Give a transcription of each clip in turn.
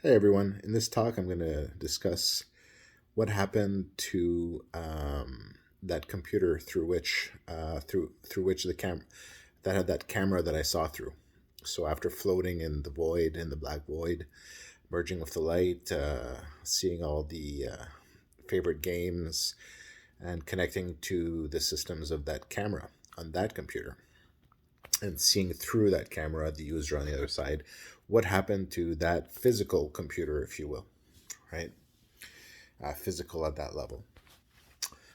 Hey everyone, in this talk I'm going to discuss what happened to that computer through which the cam that had that camera that I saw through. So after floating in the void, in the black void, merging with the light, seeing all the favorite games, and connecting to the systems of that camera on that computer, and seeing through that camera the user on the other side, what happened to that physical computer, if you will, right? Physical at that level.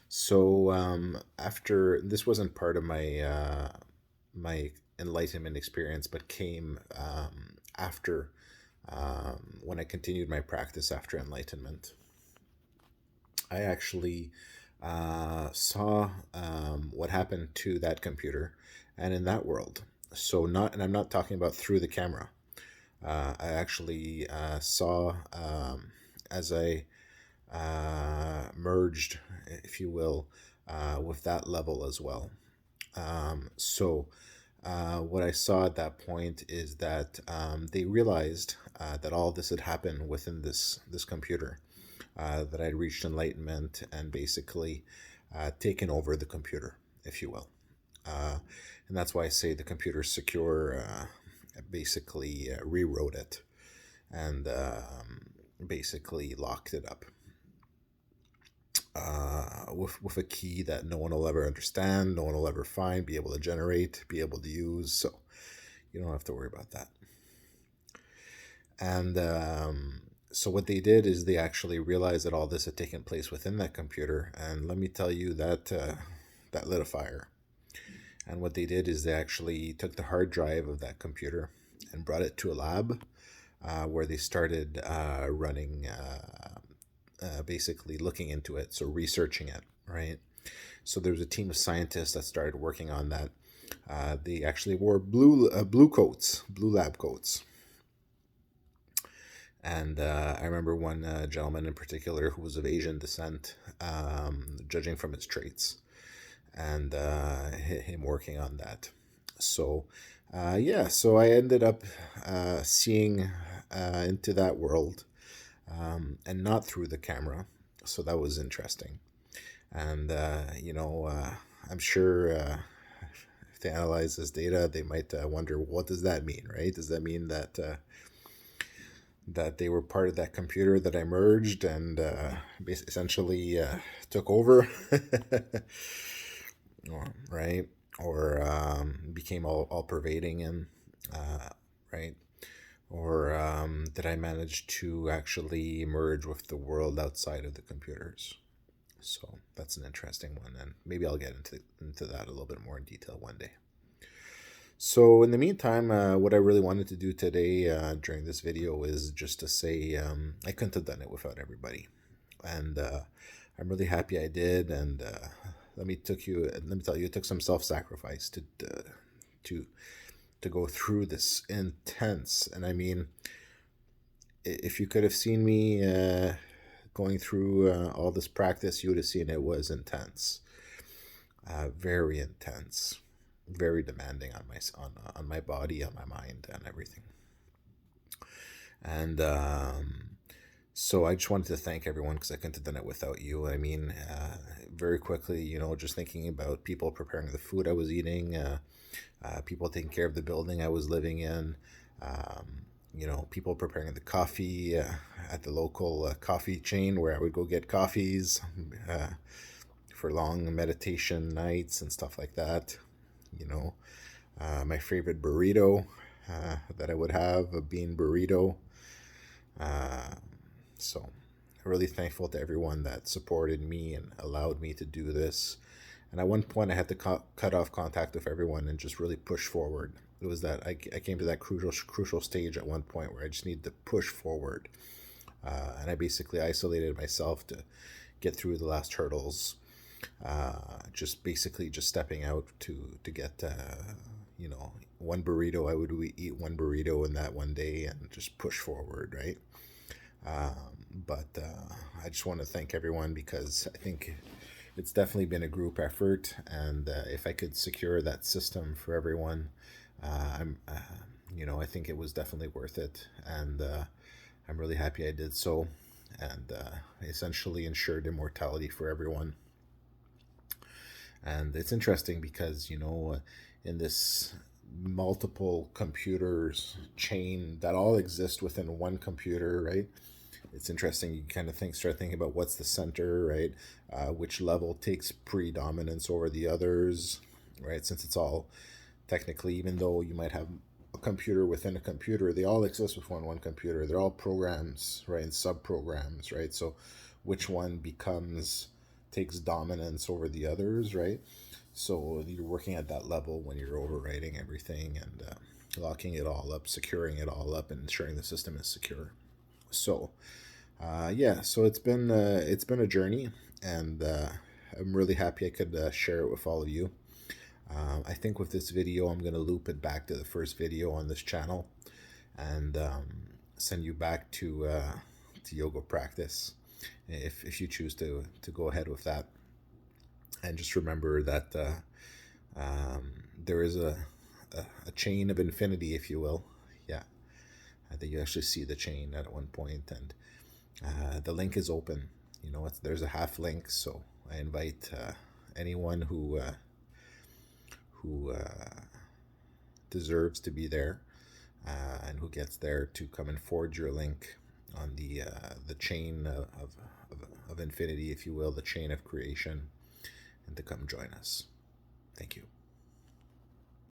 So after this wasn't part of my enlightenment experience, but came after when I continued my practice after enlightenment. I actually saw what happened to that computer and in that world. So not, and I'm not talking about through the camera. I actually saw as I merged, if you will, with that level as well. What I saw at that point is that they realized that all this had happened within this computer, that I'd reached enlightenment and basically taken over the computer, if you will. Uh, and that's why I say the computer's secure. Basically rewrote it and basically locked it up with a key that no one will ever understand, no one will ever find, be able to generate, be able to use. So you don't have to worry about that. And so what they did is they actually realized that all this had taken place within that computer. And let me tell you that that lit a fire. And what they did is they actually took the hard drive of that computer and brought it to a lab where they started running, basically looking into it, so researching it, right? So there was a team of scientists that started working on that. They actually wore blue coats, blue lab coats. And I remember one gentleman in particular who was of Asian descent, judging from his traits, and him working on that. So, yeah, so I ended up seeing into that world, and not through the camera. So that was interesting. And, I'm sure if they analyze this data, they might wonder, what does that mean, right? Does that mean that they were part of that computer that I merged and essentially took over, right? Or became all pervading in, right? Or did I manage to actually merge with the world outside of the computers? So that's an interesting one, and maybe I'll get into that a little bit more in detail one day. So in the meantime, what I really wanted to do today during this video is just to say I couldn't have done it without everybody, and I'm really happy I did. And let me tell you, it took some self-sacrifice to to go through this intense. And I mean, if you could have seen me going through all this practice, you would have seen it was intense, very intense, very demanding on my body, on my mind, and everything. And so I just wanted to thank everyone because I couldn't have done it without you. I mean, very quickly, just thinking about people preparing the food I was eating, people taking care of the building I was living in, people preparing the coffee at the local coffee chain where I would go get coffees for long meditation nights and stuff like that. You know, my favorite burrito that I would have, a bean burrito. Uh, so, really thankful to everyone that supported me and allowed me to do this. And at one point, I had to cut off contact with everyone and just really push forward. It was that I came to that crucial stage at one point where I just needed to push forward. And I basically isolated myself to get through the last hurdles. Just basically just stepping out to get one burrito. I would eat one burrito in that one day and just push forward, right? But I just want to thank everyone because I think it's definitely been a group effort, and if I could secure that system for everyone, I think it was definitely worth it. And I'm really happy I did so, and essentially ensured immortality for everyone. And it's interesting because, in this multiple computers chain that all exist within one computer, right? It's interesting. You kind of start thinking about what's the center, right? Which level takes predominance over the others, right? Since it's all technically, even though you might have a computer within a computer, they all exist within one computer. They're all programs, right? And sub programs, right? So which one takes dominance over the others, right? So you're working at that level when you're overwriting everything and locking it all up, securing it all up, and ensuring the system is secure. So yeah, so it's been a journey, and I'm really happy I could share it with all of you. I think with this video, I'm gonna loop it back to the first video on this channel, and send you back to yoga practice, if you choose to go ahead with that. And just remember that there is a chain of infinity, if you will. Yeah, I think you actually see the chain at one point, and the link is open. There's a half link, so I invite anyone who deserves to be there, and who gets there to come and forge your link on the chain of infinity, if you will, the chain of creation, and to come join us. Thank you.